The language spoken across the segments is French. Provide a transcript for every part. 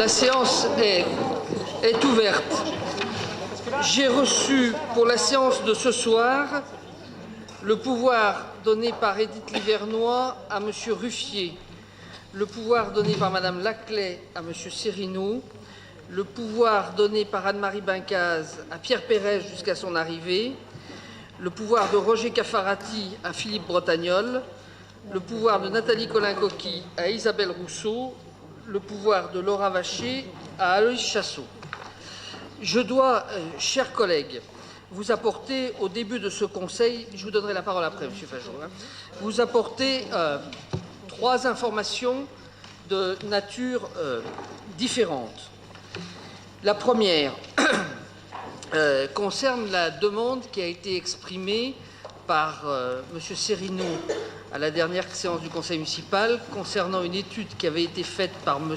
La séance est ouverte. J'ai reçu pour la séance de ce soir le pouvoir donné par Édith Livernois à M. Ruffier, le pouvoir donné par Mme Laclais à M. Serino, le pouvoir donné par Anne-Marie Bincaz à Pierre Pérez jusqu'à son arrivée, le pouvoir de Roger Caffarati à Philippe Bretagnol, le pouvoir de Nathalie Colin-Coqui à Isabelle Rousseau, le pouvoir de Laura Vacher à Aloïs Chassot. Je dois, chers collègues, vous apporter au début de ce conseil, je vous donnerai la parole après, M. Fageau, vous apporter 3 informations de nature différente. La première concerne la demande qui a été exprimée par M. Serino à la dernière séance du Conseil municipal concernant une étude qui avait été faite par M.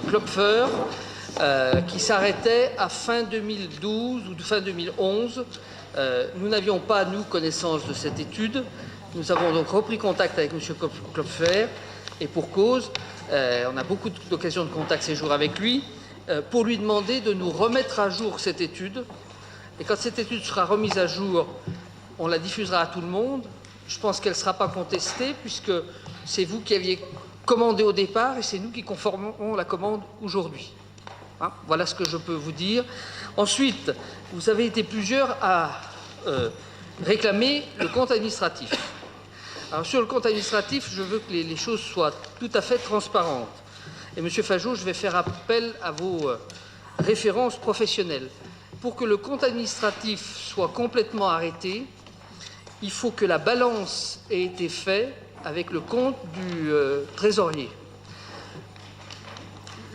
Klopfer qui s'arrêtait à fin 2012 ou fin 2011. Nous n'avions pas, nous, connaissance de cette étude. Nous avons donc repris contact avec M. Klopfer et pour cause, on a beaucoup d'occasions de contact ces jours avec lui, pour lui demander de nous remettre à jour cette étude. Et quand cette étude sera remise à jour, on la diffusera à tout le monde. Je pense qu'elle ne sera pas contestée puisque c'est vous qui aviez commandé au départ et c'est nous qui conformons la commande aujourd'hui. Voilà ce que je peux vous dire. Ensuite, vous avez été plusieurs à réclamer le compte administratif. Alors sur le compte administratif, je veux que les choses soient tout à fait transparentes. Et M. Fageau, je vais faire appel à vos références professionnelles. Pour que le compte administratif soit complètement arrêté, il faut que la balance ait été faite avec le compte du trésorier.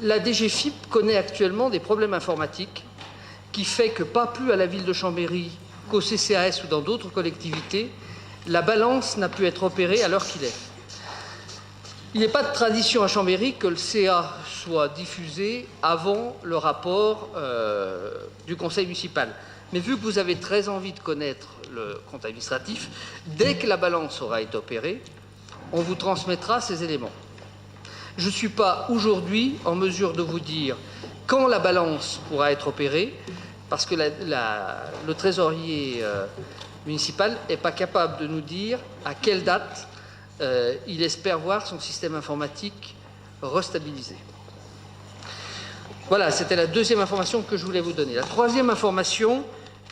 La DGFiP connaît actuellement des problèmes informatiques qui fait que pas plus à la ville de Chambéry qu'au CCAS ou dans d'autres collectivités, la balance n'a pu être opérée à l'heure qu'il est. Il n'est pas de tradition à Chambéry que le CA soit diffusé avant le rapport du conseil municipal. Mais vu que vous avez très envie de connaître le compte administratif, dès que la balance aura été opérée, on vous transmettra ces éléments. Je ne suis pas aujourd'hui en mesure de vous dire quand la balance pourra être opérée, parce que le trésorier municipal n'est pas capable de nous dire à quelle date il espère voir son système informatique restabilisé. Voilà, c'était la deuxième information que je voulais vous donner. La troisième information,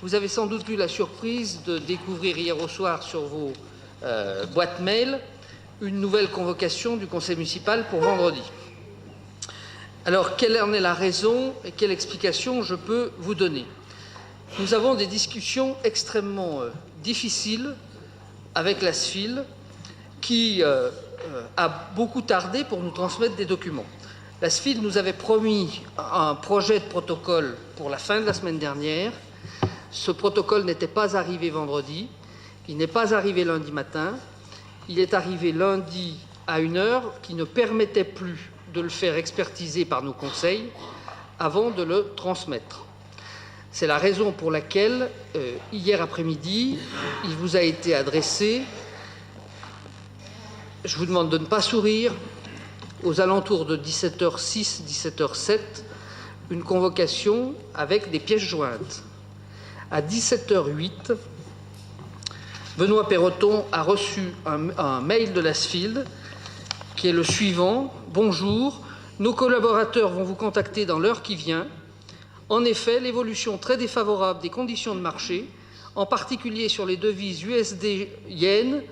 vous avez sans doute eu la surprise de découvrir hier au soir sur vos boîtes mail une nouvelle convocation du conseil municipal pour vendredi. Alors, quelle en est la raison et quelle explication je peux vous donner? Nous avons des discussions extrêmement difficiles avec la SFIL qui a beaucoup tardé pour nous transmettre des documents. La SFIL nous avait promis un projet de protocole pour la fin de la semaine dernière. Ce protocole n'était pas arrivé vendredi, il n'est pas arrivé lundi matin, il est arrivé lundi à une heure qui ne permettait plus de le faire expertiser par nos conseils avant de le transmettre. C'est la raison pour laquelle, hier après-midi, il vous a été adressé, je vous demande de ne pas sourire, aux alentours de 17h06, 17h07, une convocation avec des pièces jointes. À 17h08, Benoît Perroton a reçu un mail de la SFIL qui est le suivant. « Bonjour, nos collaborateurs vont vous contacter dans l'heure qui vient. En effet, l'évolution très défavorable des conditions de marché, en particulier sur les devises USD-Yen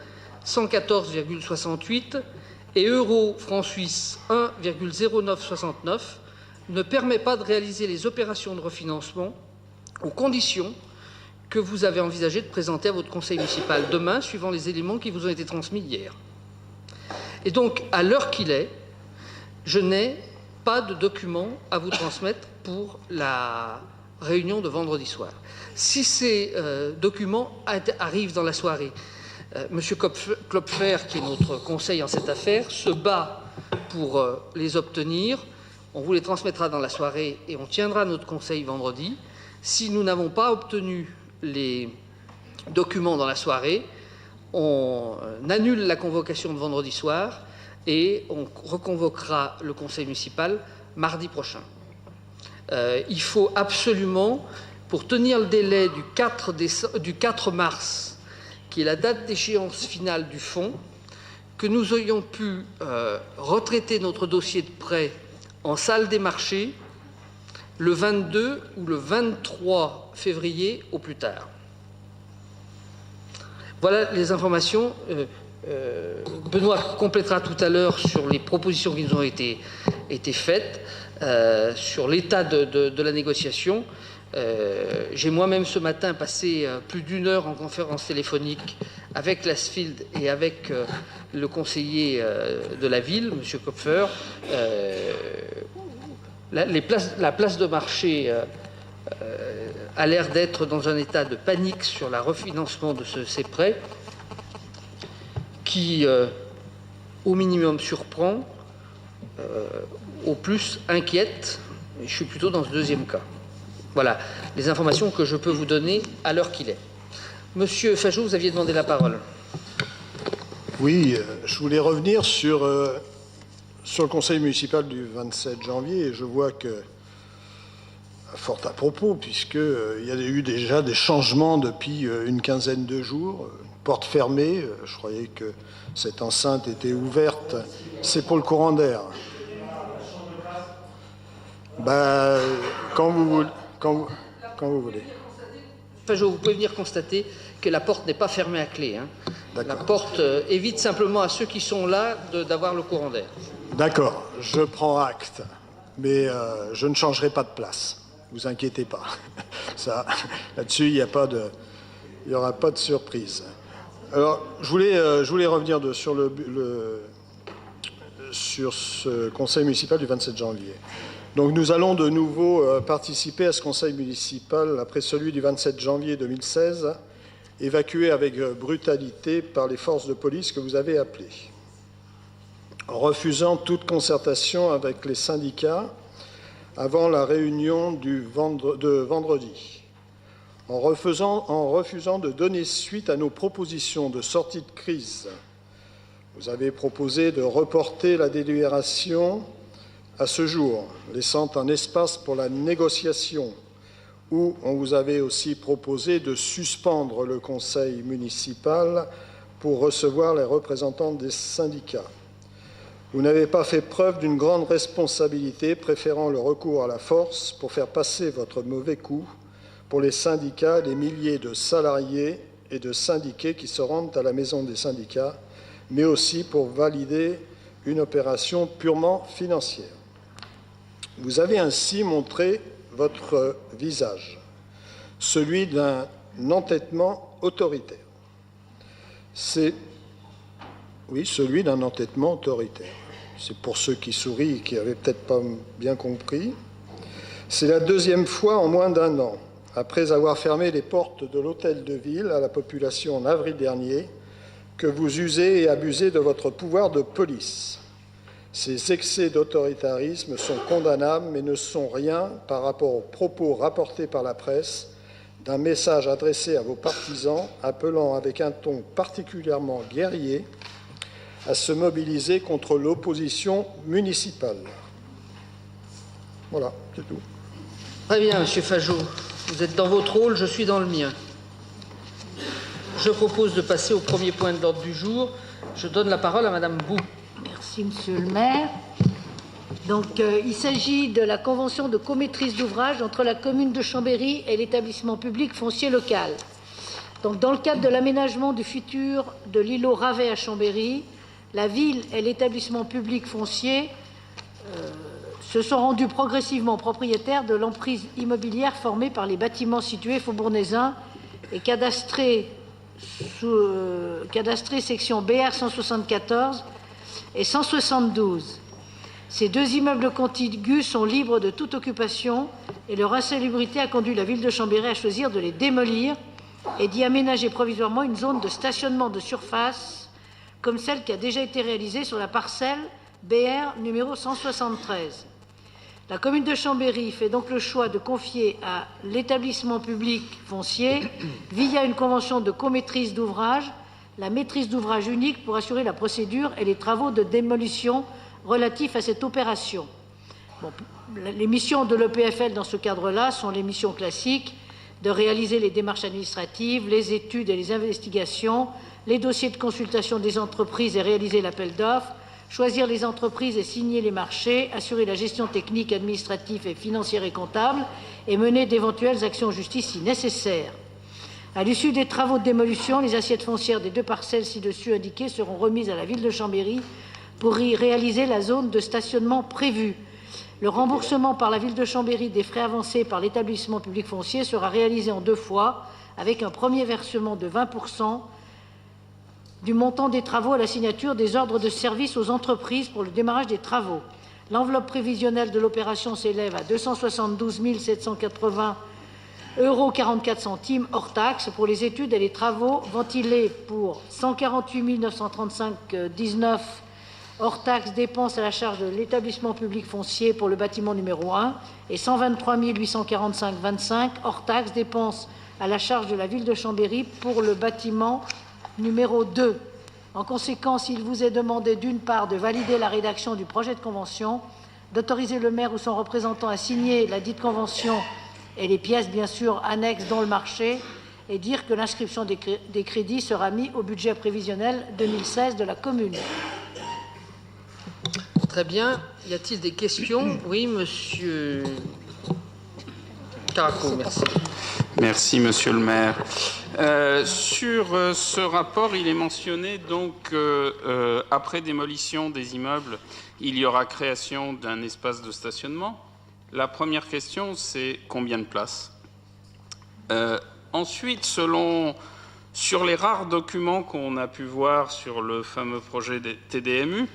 114,68 et euro-franc suisse 1,0969, ne permet pas de réaliser les opérations de refinancement aux conditions que vous avez envisagé de présenter à votre conseil municipal demain, suivant les éléments qui vous ont été transmis hier. » Et donc, à l'heure qu'il est, je n'ai pas de documents à vous transmettre pour la réunion de vendredi soir. Si ces documents arrivent dans la soirée, M. Klopfer, qui est notre conseil en cette affaire, se bat pour les obtenir. On vous les transmettra dans la soirée et on tiendra notre conseil vendredi. Si nous n'avons pas obtenu les documents dans la soirée, on annule la convocation de vendredi soir et on reconvoquera le conseil municipal mardi prochain. Il faut absolument, pour tenir le délai du 4 mars, qui est la date d'échéance finale du fonds, que nous ayons pu retraiter notre dossier de prêt en salle des marchés le 22 ou le 23 février au plus tard. Voilà les informations. Benoît complétera tout à l'heure sur les propositions qui nous ont été faites, sur l'état de la négociation. J'ai moi-même ce matin passé plus d'1 heure en conférence téléphonique avec l'Asfield et avec le conseiller de la ville, M. Kopfer. La place de marché a l'air d'être dans un état de panique sur le refinancement de ces prêts qui, au minimum, surprend, au plus inquiète. Je suis plutôt dans ce deuxième cas. Voilà les informations que je peux vous donner à l'heure qu'il est. Monsieur Fajot, vous aviez demandé la parole. Oui, je voulais revenir sur le conseil municipal du 27 janvier et je vois que, fort à propos, puisqu'il y a eu déjà des changements depuis une quinzaine de jours, porte fermée, je croyais que cette enceinte était ouverte, c'est pour le courant d'air. Ben, quand vous voulez. Fajot, vous pouvez venir constater que la porte n'est pas fermée à clé. Hein. La porte évite simplement à ceux qui sont là d'avoir le courant d'air. D'accord, je prends acte, mais je ne changerai pas de place. Vous inquiétez pas. Ça, là-dessus, il n'y aura pas de surprise. Alors, je voulais revenir sur ce conseil municipal du 27 janvier. Donc, nous allons de nouveau participer à ce conseil municipal après celui du 27 janvier 2016, évacué avec brutalité par les forces de police que vous avez appelées. En refusant toute concertation avec les syndicats avant la réunion de vendredi, en refusant de donner suite à nos propositions de sortie de crise, vous avez proposé de reporter la délibération à ce jour, laissant un espace pour la négociation, où on vous avait aussi proposé de suspendre le conseil municipal pour recevoir les représentants des syndicats. Vous n'avez pas fait preuve d'une grande responsabilité, préférant le recours à la force pour faire passer votre mauvais coup pour les syndicats, les milliers de salariés et de syndiqués qui se rendent à la maison des syndicats, mais aussi pour valider une opération purement financière. Vous avez ainsi montré votre visage, celui d'un entêtement autoritaire. Oui, celui d'un entêtement autoritaire. C'est pour ceux qui sourient et qui n'avaient peut-être pas bien compris. C'est la deuxième fois en moins d'1 an, après avoir fermé les portes de l'hôtel de ville à la population en avril dernier, que vous usez et abusez de votre pouvoir de police. Ces excès d'autoritarisme sont condamnables, mais ne sont rien par rapport aux propos rapportés par la presse d'un message adressé à vos partisans, appelant avec un ton particulièrement guerrier à se mobiliser contre l'opposition municipale. Voilà, c'est tout. Très bien, Monsieur Fajot. Vous êtes dans votre rôle, je suis dans le mien. Je propose de passer au premier point de l'ordre du jour. Je donne la parole à Madame Bou. Merci, Monsieur le maire. Donc, il s'agit de la convention de comaîtrise d'ouvrage entre la commune de Chambéry et l'établissement public foncier local. Donc, dans le cadre de l'aménagement du futur de l'îlot Ravet à Chambéry, la ville et l'établissement public foncier se sont rendus progressivement propriétaires de l'emprise immobilière formée par les bâtiments situés faubourg-Nézin et cadastrés section BR 174 et 172. Ces deux immeubles contigus sont libres de toute occupation et leur insalubrité a conduit la ville de Chambéry à choisir de les démolir et d'y aménager provisoirement une zone de stationnement de surface comme celle qui a déjà été réalisée sur la parcelle BR numéro 173. La commune de Chambéry fait donc le choix de confier à l'établissement public foncier, via une convention de comaîtrise d'ouvrage, la maîtrise d'ouvrage unique pour assurer la procédure et les travaux de démolition relatifs à cette opération. Bon, les missions de l'EPFL dans ce cadre-là sont les missions classiques de réaliser les démarches administratives, les études et les investigations, les dossiers de consultation des entreprises et réaliser l'appel d'offres, choisir les entreprises et signer les marchés, assurer la gestion technique, administrative et financière et comptable et mener d'éventuelles actions en justice si nécessaire. À l'issue des travaux de démolition, les assiettes foncières des 2 parcelles ci-dessus indiquées seront remises à la ville de Chambéry pour y réaliser la zone de stationnement prévue. Le remboursement par la ville de Chambéry des frais avancés par l'établissement public foncier sera réalisé en 2 fois, avec un premier versement de 20% du montant des travaux à la signature des ordres de service aux entreprises pour le démarrage des travaux. L'enveloppe prévisionnelle de l'opération s'élève à 272 780 € 44 centimes hors taxes pour les études et les travaux ventilés pour 148 935,19 hors taxes dépenses à la charge de l'établissement public foncier pour le bâtiment numéro 1 et 123 845,25 hors taxes dépenses à la charge de la ville de Chambéry pour le bâtiment numéro 2. En conséquence, il vous est demandé d'une part de valider la rédaction du projet de convention, d'autoriser le maire ou son représentant à signer la dite convention et les pièces, bien sûr, annexes dans le marché, et dire que l'inscription des crédits sera mise au budget prévisionnel 2016 de la commune. Très bien. Y a-t-il des questions? Oui, monsieur Caraco, merci. Merci, monsieur le maire. Sur ce rapport, il est mentionné donc après démolition des immeubles, il y aura création d'un espace de stationnement. La première question, c'est combien de places? Ensuite, sur les rares documents qu'on a pu voir sur le fameux projet des TDMU,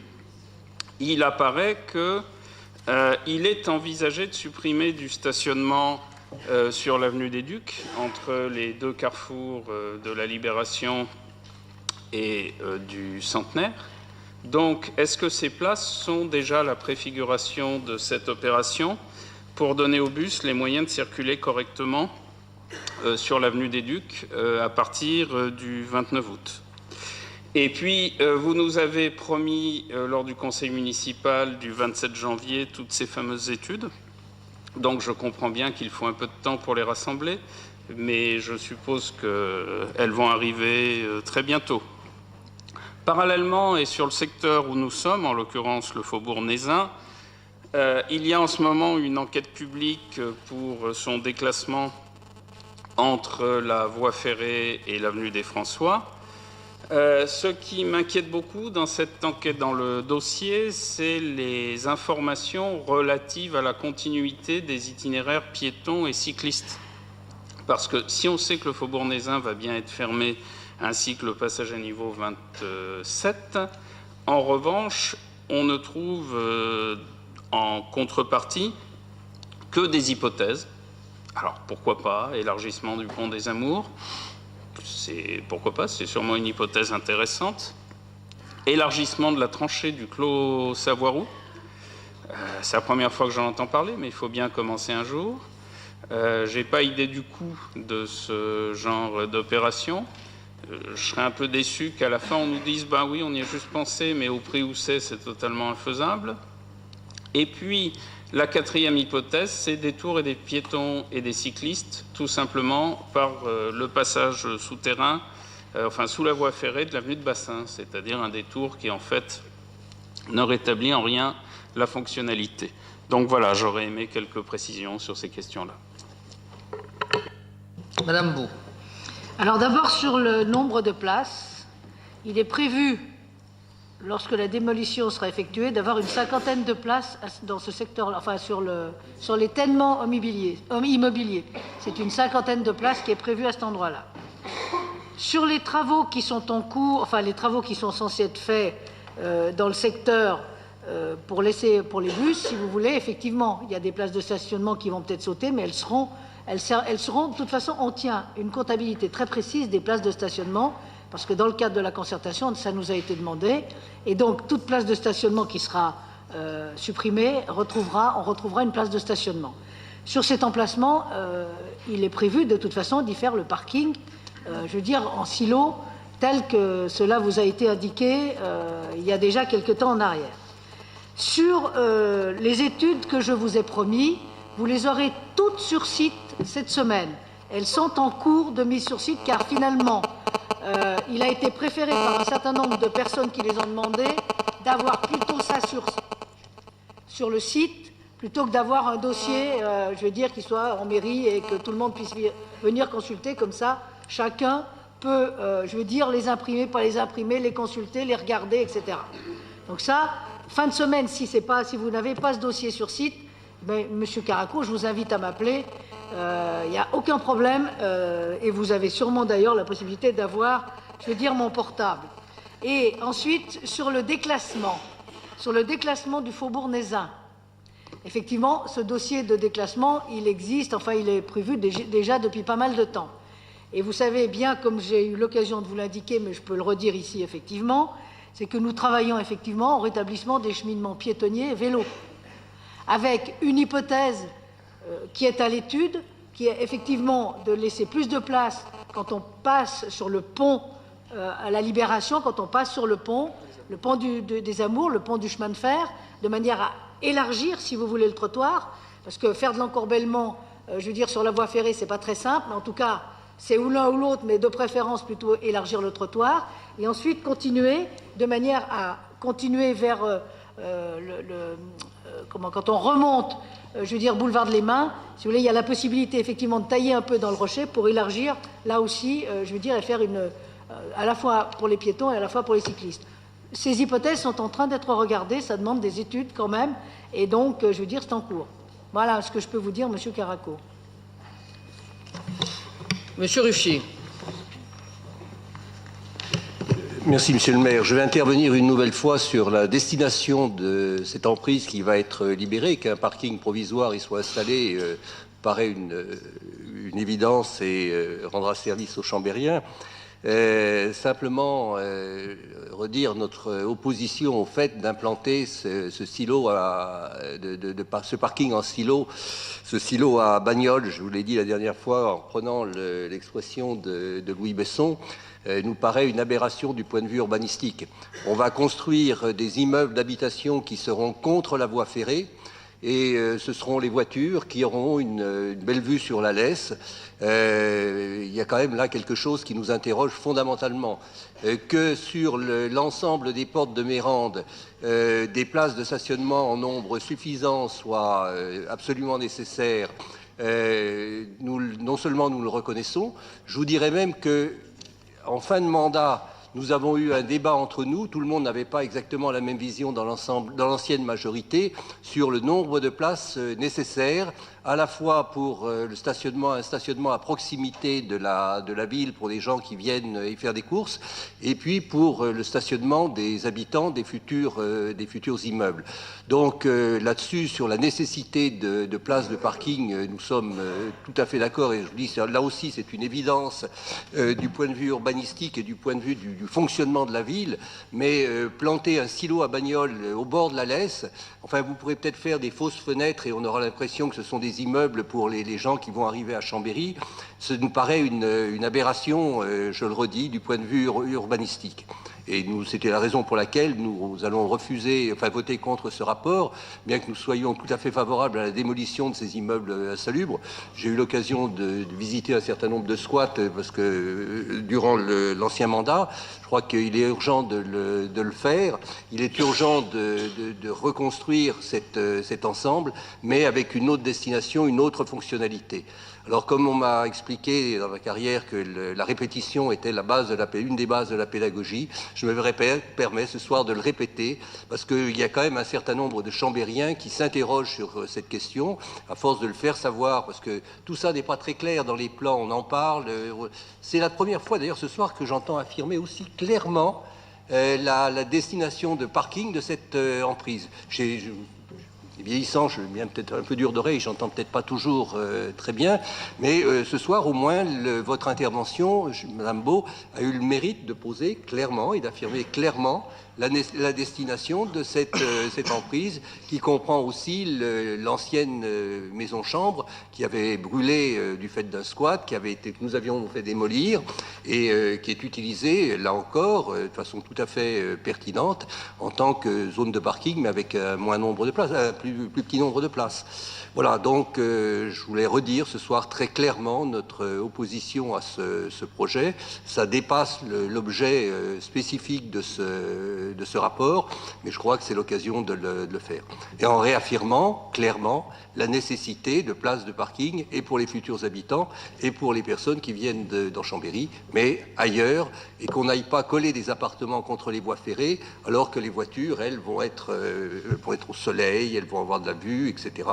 il apparaît qu'il est envisagé de supprimer du stationnement sur l'avenue des Ducs, entre les 2 carrefours de la Libération et du Centenaire. Donc, est-ce que ces places sont déjà la préfiguration de cette opération pour donner aux bus les moyens de circuler correctement sur l'avenue des Ducs à partir du 29 août? Et puis, vous nous avez promis, lors du conseil municipal du 27 janvier, toutes ces fameuses études. Donc, je comprends bien qu'il faut un peu de temps pour les rassembler, mais je suppose qu'elles vont arriver très bientôt. Parallèlement, et sur le secteur où nous sommes, en l'occurrence le Faubourg Nézin, il y a en ce moment une enquête publique pour son déclassement entre la voie ferrée et l'avenue des François. Ce qui m'inquiète beaucoup dans cette enquête, dans le dossier, c'est les informations relatives à la continuité des itinéraires piétons et cyclistes. Parce que si on sait que le Faubourg Nézin va bien être fermé, ainsi que le passage à niveau 27, en revanche, on ne trouve en contrepartie que des hypothèses. Alors pourquoi pas élargissement du pont des Amours? Pourquoi pas, c'est sûrement une hypothèse intéressante. Élargissement de la tranchée du clos Savoiroux. C'est la première fois que j'en entends parler, mais il faut bien commencer un jour. Je n'ai pas idée du coût de ce genre d'opération. Je serais un peu déçu qu'à la fin on nous dise bah oui, on y a juste pensé, mais au prix où c'est totalement infaisable. Et puis la quatrième hypothèse, c'est des tours et des piétons et des cyclistes, tout simplement par le passage souterrain, sous la voie ferrée de l'avenue de Bassin, c'est-à-dire un détour qui en fait ne rétablit en rien la fonctionnalité. Donc voilà, j'aurais aimé quelques précisions sur ces questions-là. Madame Bou. Alors d'abord sur le nombre de places, il est prévu, lorsque la démolition sera effectuée, d'avoir une 50aine de places dans ce secteur, enfin sur les tènements immobiliers. C'est une 50aine de places qui est prévue à cet endroit-là. Sur les travaux qui sont en cours, enfin les travaux qui sont censés être faits dans le secteur pour les bus, si vous voulez, effectivement, il y a des places de stationnement qui vont peut-être sauter, mais elles seront, de toute façon, on tient une comptabilité très précise des places de stationnement, parce que dans le cadre de la concertation, ça nous a été demandé, et donc toute place de stationnement qui sera supprimée, on retrouvera une place de stationnement. Sur cet emplacement, il est prévu de toute façon d'y faire le parking, en silo, tel que cela vous a été indiqué il y a déjà quelque temps en arrière. Sur les études que je vous ai promis, vous les aurez toutes sur site cette semaine. Elles sont en cours de mise sur site car finalement, il a été préféré par un certain nombre de personnes qui les ont demandé d'avoir plutôt ça sur le site plutôt que d'avoir un dossier, je veux dire, qui soit en mairie et que tout le monde puisse venir consulter comme ça. Chacun peut, je veux dire, les imprimer, pas les imprimer, les consulter, les regarder, etc. Donc ça, fin de semaine, si vous n'avez pas ce dossier sur site, ben, Monsieur Caraco, je vous invite à m'appeler. Il n'y a aucun problème et vous avez sûrement d'ailleurs la possibilité d'avoir, je veux dire, mon portable. Et ensuite, sur le déclassement du Faubourg Nézin, effectivement, ce dossier de déclassement, il existe, enfin, il est prévu déjà depuis pas mal de temps. Et vous savez bien, comme j'ai eu l'occasion de vous l'indiquer, mais je peux le redire ici, effectivement, c'est que nous travaillons effectivement au rétablissement des cheminements piétonniers et vélos, avec une hypothèse qui est à l'étude, qui est effectivement de laisser plus de place quand on passe sur le pont à la Libération, quand on passe sur le pont des Amours, le pont du chemin de fer, de manière à élargir, si vous voulez, le trottoir, parce que faire de l'encorbellement, je veux dire, sur la voie ferrée, c'est pas très simple, mais en tout cas, c'est ou l'un ou l'autre, mais de préférence plutôt élargir le trottoir, et ensuite continuer de manière à continuer vers quand on remonte, je veux dire, boulevard de l'Émin, si vous voulez, il y a la possibilité effectivement de tailler un peu dans le rocher pour élargir, là aussi, je veux dire, et faire à la fois pour les piétons et à la fois pour les cyclistes. Ces hypothèses sont en train d'être regardées, ça demande des études quand même, et donc, je veux dire, c'est en cours. Voilà ce que je peux vous dire, Monsieur Caraco. Monsieur Ruffier. Merci, Monsieur le maire. Je vais intervenir une nouvelle fois sur la destination de cette emprise qui va être libérée, qu'un parking provisoire y soit installé, paraît une évidence et rendra service aux Chambériens. Simplement redire notre opposition au fait d'implanter ce parking en silo, ce silo à Bagnoles, je vous l'ai dit la dernière fois en reprenant l'expression de Louis Besson, nous paraît une aberration du point de vue urbanistique. On va construire des immeubles d'habitation qui seront contre la voie ferrée, et ce seront les voitures qui auront une belle vue sur la Lesse. Il y a quand même là quelque chose qui nous interroge fondamentalement. Que sur l'ensemble des portes de Mérande, des places de stationnement en nombre suffisant soient absolument nécessaires, non seulement nous le reconnaissons, je vous dirais même que en fin de mandat, nous avons eu un débat entre nous, tout le monde n'avait pas exactement la même vision dans l'ancienne majorité, sur le nombre de places nécessaires, à la fois pour un stationnement à proximité de la ville pour les gens qui viennent y faire des courses, et puis pour le stationnement des habitants des futurs immeubles. Donc là-dessus, sur la nécessité de places de parking, nous sommes tout à fait d'accord, et je vous dis, là aussi c'est une évidence du point de vue urbanistique et du point de vue du fonctionnement de la ville, mais planter un silo à Bagnoles au bord de la Lesse, enfin vous pourrez peut-être faire des fausses fenêtres et on aura l'impression que ce sont des immeubles pour les gens qui vont arriver à Chambéry, ça nous paraît une aberration, je le redis, du point de vue urbanistique. Et c'était la raison pour laquelle nous allons voter contre ce rapport, bien que nous soyons tout à fait favorables à la démolition de ces immeubles insalubres. J'ai eu l'occasion de visiter un certain nombre de squats parce que durant l'ancien mandat, je crois qu'il est urgent de le faire. Il est urgent de reconstruire cet ensemble, mais avec une autre destination, une autre fonctionnalité. Alors, comme on m'a expliqué dans ma carrière que la répétition était une des bases de la pédagogie, je me permets ce soir de le répéter, parce qu'il y a quand même un certain nombre de Chambériens qui s'interrogent sur cette question, à force de le faire savoir, parce que tout ça n'est pas très clair dans les plans, on en parle. C'est la première fois d'ailleurs ce soir que j'entends affirmer aussi clairement la destination de parking de cette emprise. Vieillissant, je viens peut-être un peu dur d'oreille, j'entends peut-être pas toujours très bien, mais ce soir, au moins, votre intervention, Madame Beau, a eu le mérite de poser clairement et d'affirmer clairement la destination de cette emprise qui comprend aussi l'ancienne maison-chambre qui avait brûlé du fait d'un squat, que nous avions fait démolir et qui est utilisée, là encore, de façon tout à fait pertinente en tant que zone de parking, mais avec un plus petit nombre de places. Voilà, donc je voulais redire ce soir très clairement notre opposition à ce projet. Ça dépasse l'objet spécifique de ce rapport, mais je crois que c'est l'occasion de le faire. Et en réaffirmant clairement la nécessité de places de parking et pour les futurs habitants et pour les personnes qui viennent dans Chambéry, mais ailleurs, et qu'on n'aille pas coller des appartements contre les voies ferrées, alors que les voitures, elles, vont être au soleil, elles vont avoir de la vue, etc.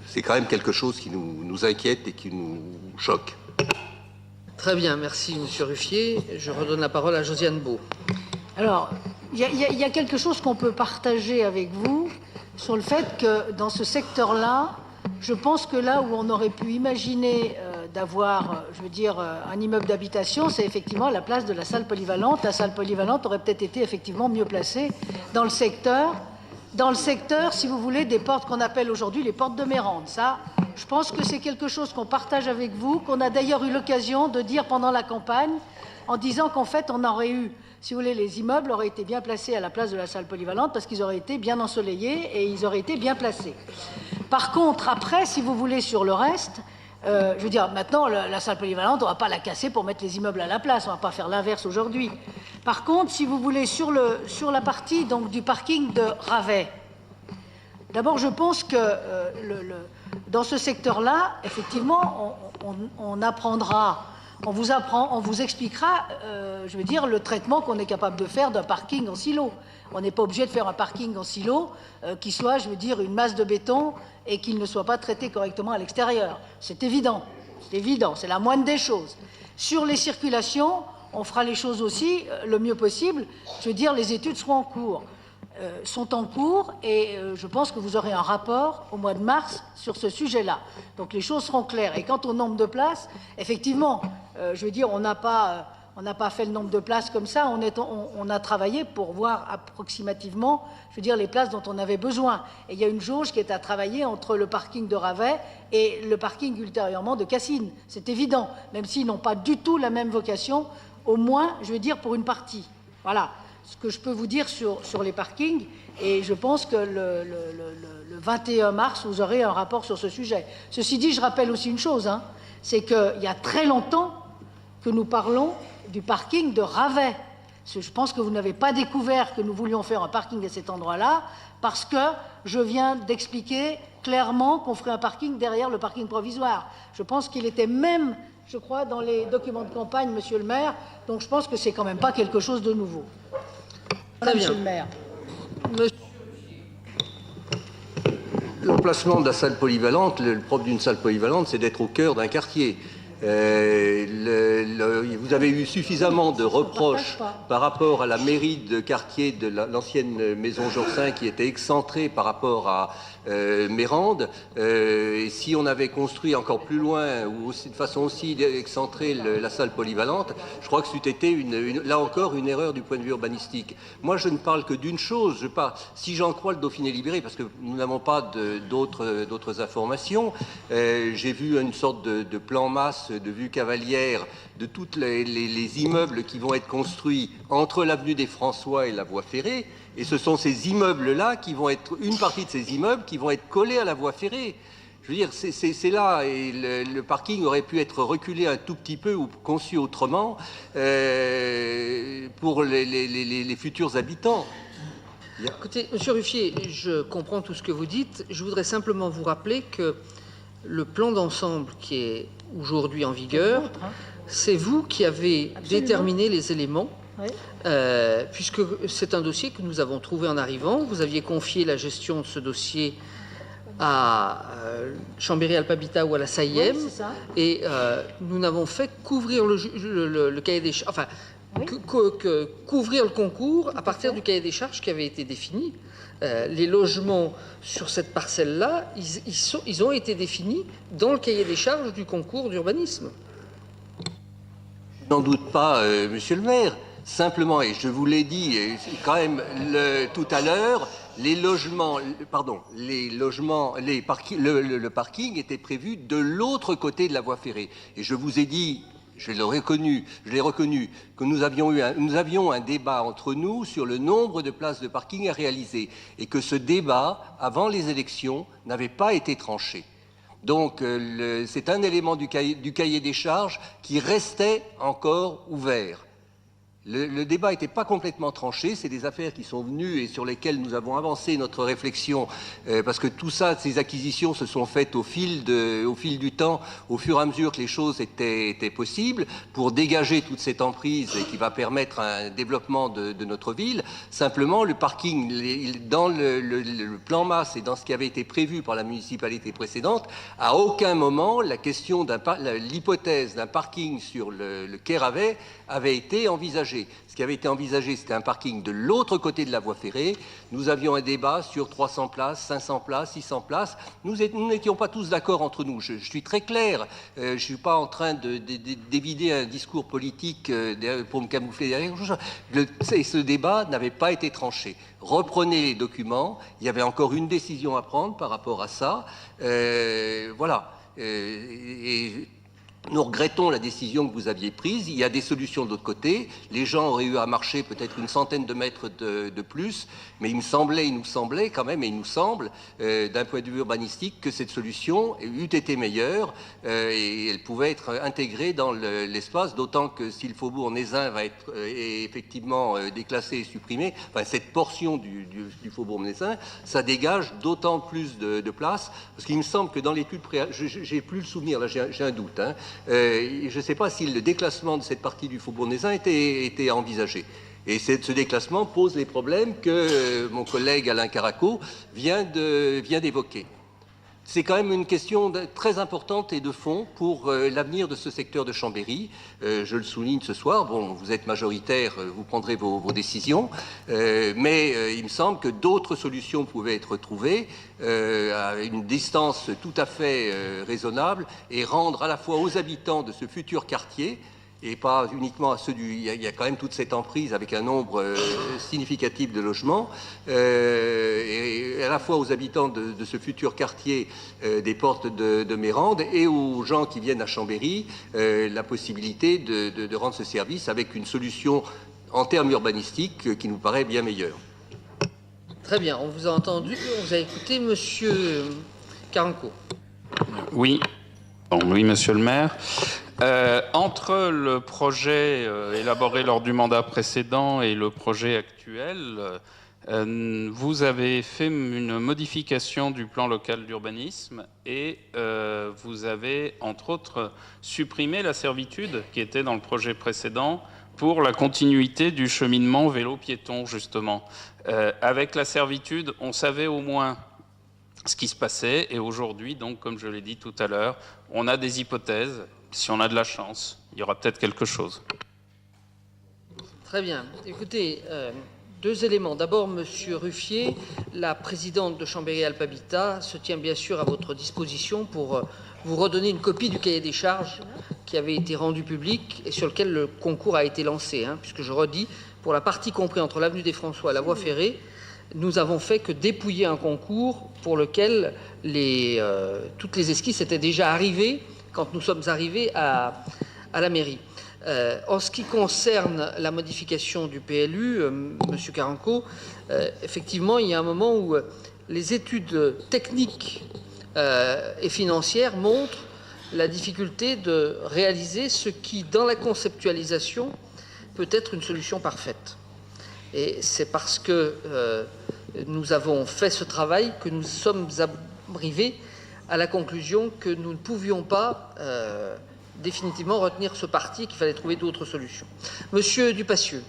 C'est quand même quelque chose qui nous inquiète et qui nous choque. Très bien, merci Monsieur Ruffier. Je redonne la parole à Josiane Beau. Alors, il y a quelque chose qu'on peut partager avec vous sur le fait que dans ce secteur-là, je pense que là où on aurait pu imaginer d'avoir, un immeuble d'habitation, c'est effectivement la place de la salle polyvalente. La salle polyvalente aurait peut-être été effectivement mieux placée dans le secteur, si vous voulez, des portes qu'on appelle aujourd'hui les portes de Mérande. Ça, je pense que c'est quelque chose qu'on partage avec vous, qu'on a d'ailleurs eu l'occasion de dire pendant la campagne, en disant qu'en fait, on aurait eu, si vous voulez, les immeubles auraient été bien placés à la place de la salle polyvalente parce qu'ils auraient été bien ensoleillés et ils auraient été bien placés. Par contre, après, si vous voulez, sur le reste, maintenant, la salle polyvalente, on ne va pas la casser pour mettre les immeubles à la place. On ne va pas faire l'inverse aujourd'hui. Par contre, si vous voulez, sur la partie donc, du parking de Ravet, d'abord, je pense que dans ce secteur-là, effectivement, on apprendra, on vous expliquera, le traitement qu'on est capable de faire d'un parking en silo. On n'est pas obligé de faire un parking en silo qui soit, une masse de béton et qu'il ne soit pas traité correctement à l'extérieur. C'est évident, c'est la moindre des choses. Sur les circulations, on fera les choses aussi le mieux possible. Les études sont en cours et je pense que vous aurez un rapport au mois de mars sur ce sujet-là. Donc les choses seront claires. Et quant au nombre de places, effectivement, on n'a pas fait le nombre de places comme ça, on a travaillé pour voir approximativement, les places dont on avait besoin. Et il y a une jauge qui est à travailler entre le parking de Ravet et le parking ultérieurement de Cassines. C'est évident, même s'ils n'ont pas du tout la même vocation, au moins, pour une partie. Voilà ce que je peux vous dire sur les parkings. Et je pense que le 21 mars, vous aurez un rapport sur ce sujet. Ceci dit, je rappelle aussi une chose, c'est qu'il y a très longtemps que nous parlons du parking de Ravet. Je pense que vous n'avez pas découvert que nous voulions faire un parking à cet endroit-là, parce que je viens d'expliquer clairement qu'on ferait un parking derrière le parking provisoire. Je pense qu'il était même, dans les documents de campagne, Monsieur le maire, donc je pense que c'est quand même pas quelque chose de nouveau. Voilà, Monsieur le maire. L'emplacement de la salle polyvalente, le propre d'une salle polyvalente, c'est d'être au cœur d'un quartier. Vous avez eu suffisamment de reproches par rapport à la mairie de quartier de l'ancienne maison Jorsin qui était excentrée par rapport à Mérande. Et si on avait construit encore plus loin ou aussi, de façon aussi excentrée la salle polyvalente, je crois que c'eût été là encore une erreur du point de vue urbanistique. Moi, je ne parle que d'une chose. Si j'en crois le Dauphiné libéré, parce que nous n'avons pas d'autres informations, j'ai vu une sorte de plan masse de vue cavalière de tous les immeubles qui vont être construits entre l'avenue des François et la voie ferrée, et ce sont ces immeubles-là une partie de ces immeubles qui vont être collés à la voie ferrée. C'est là, et le parking aurait pu être reculé un tout petit peu ou conçu autrement pour les futurs habitants. Écoutez, Monsieur Ruffier, je comprends tout ce que vous dites. Je voudrais simplement vous rappeler que le plan d'ensemble qui est aujourd'hui en vigueur, c'est vous qui avez déterminé les éléments, puisque c'est un dossier que nous avons trouvé en arrivant. Vous aviez confié la gestion de ce dossier à Chambéry-Alpes-Habitat ou à la SAIM, et nous n'avons fait qu'ouvrir le cahier des charges, qu'ouvrir le concours à partir du cahier des charges qui avait été défini. Les logements sur cette parcelle-là, ils ont été définis dans le cahier des charges du concours d'urbanisme. Je n'en doute pas, Monsieur le maire, Simplement, et je vous l'ai dit quand même tout à l'heure, le parking était prévu de l'autre côté de la voie ferrée. Et je vous ai dit, je l'ai reconnu, que nous avions un débat entre nous sur le nombre de places de parking à réaliser, et que ce débat, avant les élections, n'avait pas été tranché. Donc, c'est un élément du cahier des charges qui restait encore ouvert. Le débat n'était pas complètement tranché, c'est des affaires qui sont venues et sur lesquelles nous avons avancé notre réflexion, parce que tout ça, ces acquisitions se sont faites au fil du temps, au fur et à mesure que les choses étaient possibles, pour dégager toute cette emprise qui va permettre un développement de notre ville. Simplement, le parking, dans le plan masse et dans ce qui avait été prévu par la municipalité précédente, à aucun moment l'hypothèse d'un parking sur le quai Ravet avait été envisagée. Ce qui avait été envisagé, c'était un parking de l'autre côté de la voie ferrée. Nous avions un débat sur 300 places, 500 places, 600 places. Nous n'étions pas tous d'accord entre nous. Je suis très clair. Je ne suis pas en train d'évider un discours politique pour me camoufler derrière quelque chose. Ce débat n'avait pas été tranché. Reprenez les documents. Il y avait encore une décision à prendre par rapport à ça. Voilà. Nous regrettons la décision que vous aviez prise. Il y a des solutions de l'autre côté. Les gens auraient eu à marcher peut-être une centaine de mètres de plus, mais il nous semble, d'un point de vue urbanistique, que cette solution eût été meilleure et elle pouvait être intégrée dans l'espace, d'autant que si le faubourg Nézin va être effectivement déclassé et supprimé, enfin, cette portion du faubourg Nézin, ça dégage d'autant plus de place, parce qu'il me semble que dans l'étude j'ai plus le souvenir, là j'ai un doute, hein. Je ne sais pas si le déclassement de cette partie du faubourg Nézin était envisagé. Et ce déclassement pose les problèmes que mon collègue Alain Caraco vient d'évoquer. C'est quand même une question très importante et de fond pour l'avenir de ce secteur de Chambéry. Je le souligne ce soir. Bon, vous êtes majoritaire, vous prendrez vos décisions, mais il me semble que d'autres solutions pouvaient être trouvées à une distance tout à fait raisonnable et rendre à la fois aux habitants de ce futur quartier, et pas uniquement à ceux il y a quand même toute cette emprise avec un nombre significatif de logements, et à la fois aux habitants de ce futur quartier des portes de Mérande et aux gens qui viennent à Chambéry, la possibilité de rendre ce service avec une solution en termes urbanistiques qui nous paraît bien meilleure. Très bien, on vous a entendu, on vous a écouté, Monsieur Caranco. Oui, oui, Monsieur le maire. Entre le projet élaboré lors du mandat précédent et le projet actuel, vous avez fait une modification du plan local d'urbanisme et vous avez, entre autres, supprimé la servitude qui était dans le projet précédent pour la continuité du cheminement vélo-piéton, justement. Avec la servitude, on savait au moins ce qui se passait, et aujourd'hui, donc, comme je l'ai dit tout à l'heure, on a des hypothèses. Si on a de la chance, il y aura peut-être quelque chose. Très bien. Écoutez, deux éléments. D'abord, Monsieur Ruffier, la présidente de Chambéry-Alpes-Habitat se tient bien sûr à votre disposition pour vous redonner une copie du cahier des charges qui avait été rendu public et sur lequel le concours a été lancé, puisque je redis, pour la partie comprise entre l'avenue des François et la voie ferrée, nous avons fait que dépouiller un concours pour lequel toutes les esquisses étaient déjà arrivées quand nous sommes arrivés à la mairie. En ce qui concerne la modification du PLU, Monsieur Caranco, effectivement, il y a un moment où les études techniques et financières montrent la difficulté de réaliser ce qui, dans la conceptualisation, peut être une solution parfaite. Et c'est parce que nous avons fait ce travail que nous sommes arrivés à la conclusion que nous ne pouvions pas définitivement retenir ce parti et qu'il fallait trouver d'autres solutions. Monsieur Dupassieux.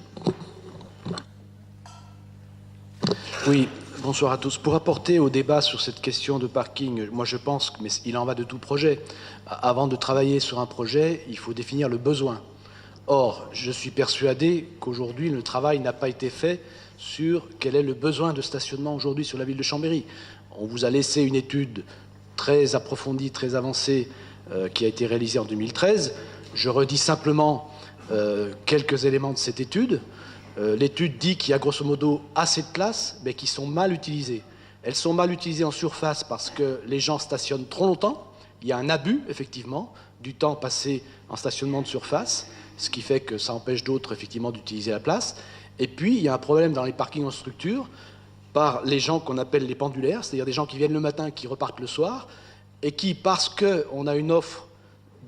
Oui, bonsoir à tous. Pour apporter au débat sur cette question de parking, moi je pense que, mais il en va de tout projet, avant de travailler sur un projet, il faut définir le besoin. Or, je suis persuadé qu'aujourd'hui, le travail n'a pas été fait sur quel est le besoin de stationnement aujourd'hui sur la ville de Chambéry. On vous a laissé une étude très approfondie, très avancée, qui a été réalisée en 2013. Je redis simplement quelques éléments de cette étude. L'étude dit qu'il y a grosso modo assez de places, mais qui sont mal utilisées. Elles sont mal utilisées en surface parce que les gens stationnent trop longtemps. Il y a un abus, effectivement, du temps passé en stationnement de surface, ce qui fait que ça empêche d'autres, effectivement, d'utiliser la place. Et puis, il y a un problème dans les parkings en structure par les gens qu'on appelle les pendulaires, c'est-à-dire des gens qui viennent le matin, qui repartent le soir, et qui, parce qu'on a une offre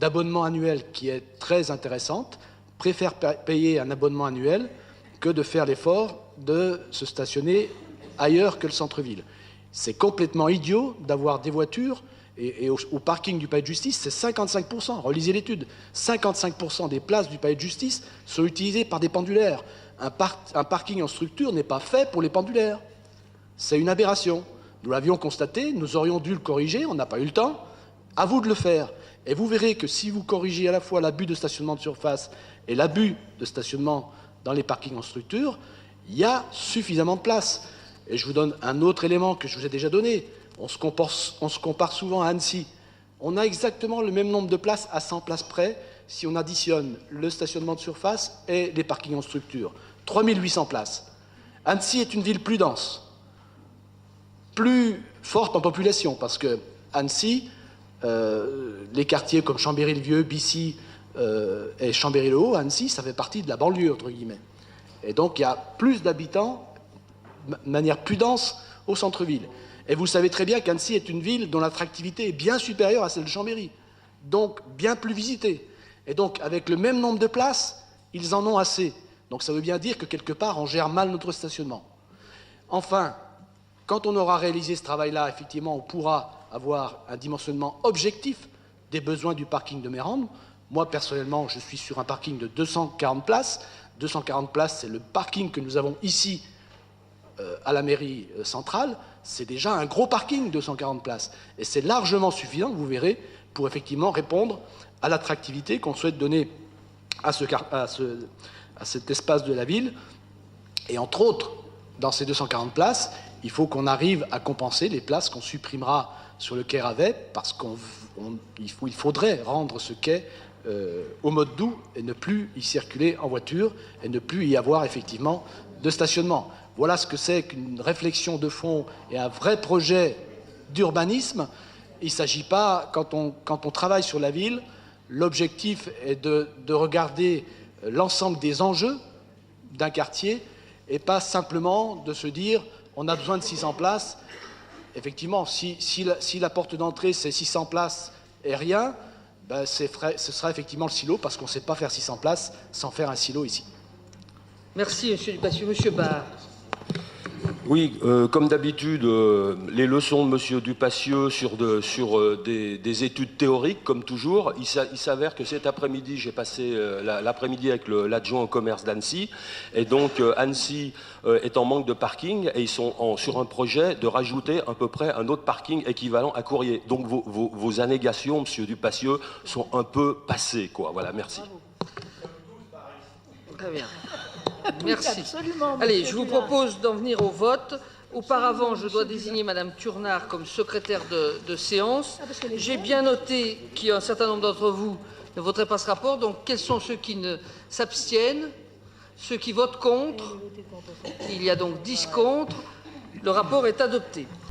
d'abonnement annuel qui est très intéressante, préfèrent payer un abonnement annuel que de faire l'effort de se stationner ailleurs que le centre-ville. C'est complètement idiot d'avoir des voitures, et au parking du palais de justice, c'est 55%. Relisez l'étude. 55% des places du palais de justice sont utilisées par des pendulaires. Un parking en structure n'est pas fait pour les pendulaires. C'est une aberration. Nous l'avions constaté, nous aurions dû le corriger, on n'a pas eu le temps. À vous de le faire. Et vous verrez que si vous corrigez à la fois l'abus de stationnement de surface et l'abus de stationnement dans les parkings en structure, il y a suffisamment de place. Et je vous donne un autre élément que je vous ai déjà donné. On se compare souvent à Annecy. On a exactement le même nombre de places à 100 places près si on additionne le stationnement de surface et les parkings en structure. 3800 places. Annecy est une ville plus dense, plus forte en population, parce que Annecy, les quartiers comme Chambéry-le-Vieux, Bissy et Chambéry-le-Haut, Annecy, ça fait partie de la banlieue, entre guillemets. Et donc il y a plus d'habitants, de manière plus dense, au centre-ville. Et vous savez très bien qu'Annecy est une ville dont l'attractivité est bien supérieure à celle de Chambéry, donc bien plus visitée. Et donc, avec le même nombre de places, ils en ont assez. Donc ça veut bien dire que quelque part, on gère mal notre stationnement. Enfin, quand on aura réalisé ce travail-là, effectivement, on pourra avoir un dimensionnement objectif des besoins du parking de Mérande. Moi, personnellement, je suis sur un parking de 240 places. 240 places, c'est le parking que nous avons ici à la mairie centrale. C'est déjà un gros parking, 240 places. Et c'est largement suffisant, vous verrez, pour effectivement répondre à l'attractivité qu'on souhaite donner à cet espace de la ville. Et entre autres, dans ces 240 places, il faut qu'on arrive à compenser les places qu'on supprimera sur le quai Ravet, parce qu'il faudrait rendre ce quai au mode doux et ne plus y circuler en voiture et ne plus y avoir effectivement de stationnement. Voilà ce que c'est qu'une réflexion de fond et un vrai projet d'urbanisme. Il ne s'agit pas, quand on travaille sur la ville, l'objectif est de regarder l'ensemble des enjeux d'un quartier et pas simplement de se dire on a besoin de 600 places. Effectivement, si la porte d'entrée c'est 600 places et rien, ben ce sera effectivement le silo, parce qu'on ne sait pas faire 600 places sans faire un silo ici. Merci, M. Dupassieux. M. Barre. Oui, comme d'habitude, les leçons de M. Dupassieux sur des études théoriques, comme toujours. Il s'avère que cet après-midi, j'ai passé l'après-midi avec l'adjoint au commerce d'Annecy. Et donc, Annecy est en manque de parking et ils sont sur un projet de rajouter à peu près un autre parking équivalent à Courrier. Donc, vos allégations, M. Dupassieux, sont un peu passées, quoi. Voilà, merci. Très bien. Merci. Allez, je vous propose d'en venir au vote. Auparavant, je dois désigner Mme Turnard comme secrétaire de séance. J'ai bien noté qu'il y a un certain nombre d'entre vous ne voteraient pas ce rapport. Donc, quels sont ceux qui s'abstiennent? Ceux qui votent contre? Il y a donc 10 contre. Le rapport est adopté.